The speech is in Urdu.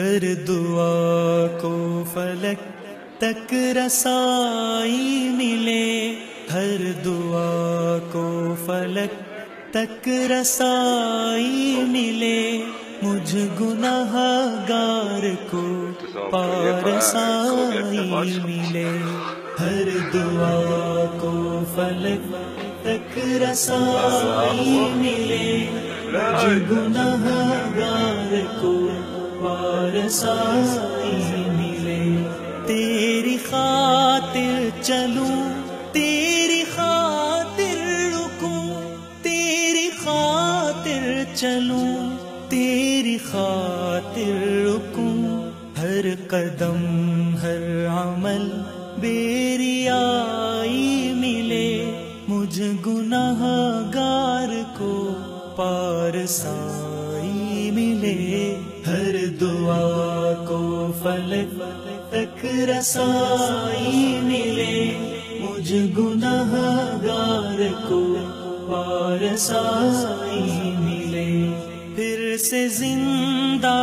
ہر دعا کو فلک تک رسائی ملے، ہر دعا کو فلک تک رسائی ملے، مجھ گناہ گار کو پارسائی ملے، ہر دعا کو فلک تک رسائی ملے، مجھ گناہ گار کو پارسائی ملے، تیری خاطر چلوں تیری خاطر رکوں، تیری خاطر چلوں تیری خاطر رکوں، ہر قدم ہر عمل بے ریائی ملے، مجھ گناہ گار کو پارسائی ملے، ہر دعا کو فلک تک رسائی ملے، مجھ گناہ گار کو پارسائی ملے، پھر سے زندہ